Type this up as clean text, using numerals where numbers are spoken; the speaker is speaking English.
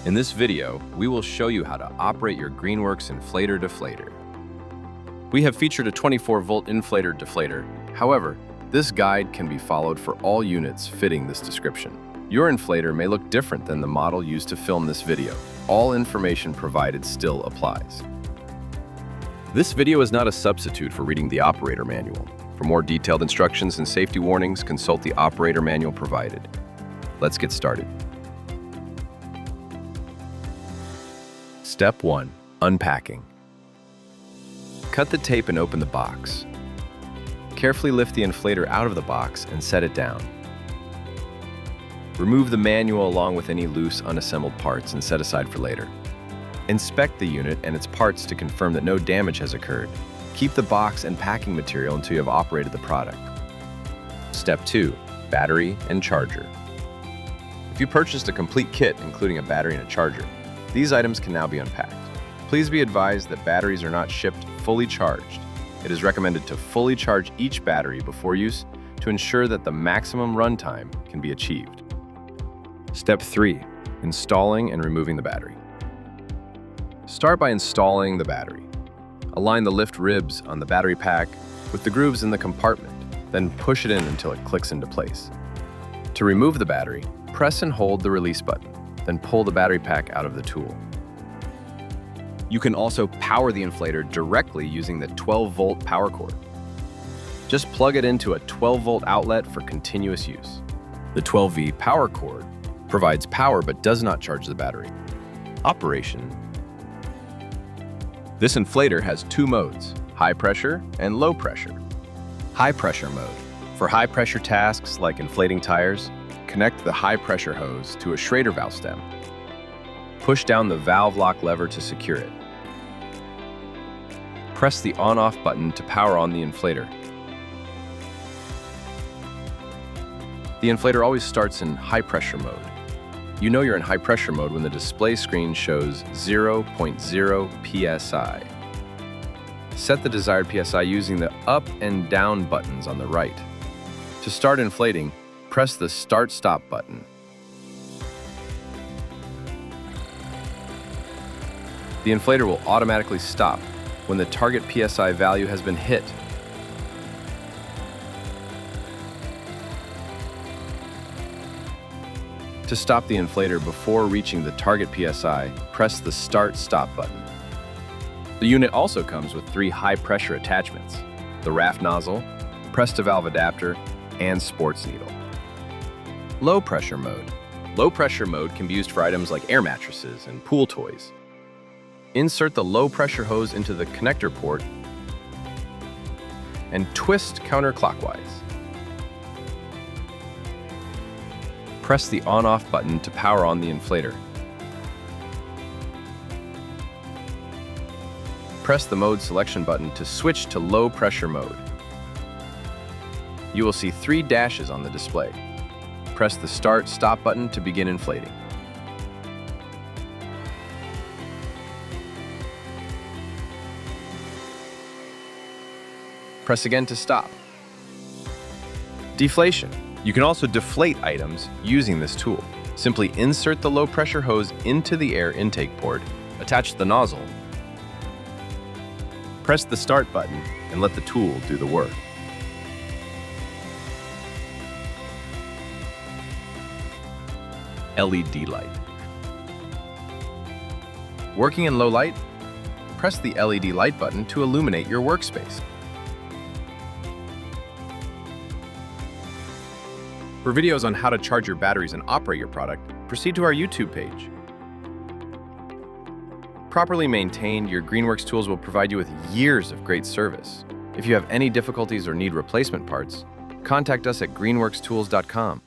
In this video, we will show you how to operate your Greenworks Inflator Deflator. We have featured a 24-volt inflator deflator. However, this guide can be followed for all units fitting this description. Your inflator may look different than the model used to film this video. All information provided still applies. This video is not a substitute for reading the operator manual. For more detailed instructions and safety warnings, consult the operator manual provided. Let's get started. Step 1. Unpacking. Cut the tape and open the box. Carefully lift the inflator out of the box and set it down. Remove the manual along with any loose, unassembled parts and set aside for later. Inspect the unit and its parts to confirm that no damage has occurred. Keep the box and packing material until you have operated the product. Step 2. Battery and charger. If you purchased a complete kit, including a battery and a charger, these items can now be unpacked. Please be advised that batteries are not shipped fully charged. It is recommended to fully charge each battery before use to ensure that the maximum runtime can be achieved. Step 3. Installing and removing the battery. Start by installing the battery. Align the lift ribs on the battery pack with the grooves in the compartment, then push it in until it clicks into place. To remove the battery, press and hold the release button, then pull the battery pack out of the tool. You can also power the inflator directly using the 12-volt power cord. Just plug it into a 12-volt outlet for continuous use. The 12V power cord provides power but does not charge the battery. Operation. This inflator has two modes, high pressure and low pressure. High pressure mode. For high pressure tasks like inflating tires, connect the high pressure hose to a Schrader valve stem. Push down the valve lock lever to secure it. Press the on-off button to power on the inflator. The inflator always starts in high pressure mode. You know you're in high pressure mode when the display screen shows 0.0 psi. Set the desired psi using the up and down buttons on the right. To start inflating, press the Start-Stop button. The inflator will automatically stop when the target PSI value has been hit. To stop the inflator before reaching the target PSI, press the Start-Stop button. The unit also comes with 3 high-pressure attachments: the raft nozzle, press-to-valve adapter, and sports needle. Low pressure mode. Low pressure mode can be used for items like air mattresses and pool toys. Insert the low pressure hose into the connector port and twist counterclockwise. Press the on-off button to power on the inflator. Press the mode selection button to switch to low pressure mode. You will see 3 dashes on the display. Press the Start-Stop button to begin inflating. Press again to stop. Deflation. You can also deflate items using this tool. Simply insert the low-pressure hose into the air intake port, attach the nozzle, press the Start button, and let the tool do the work. LED light. Working in low light? Press the LED light button to illuminate your workspace. For videos on how to charge your batteries and operate your product, proceed to our YouTube page. Properly maintained, your Greenworks tools will provide you with years of great service. If you have any difficulties or need replacement parts, contact us at greenworkstools.com.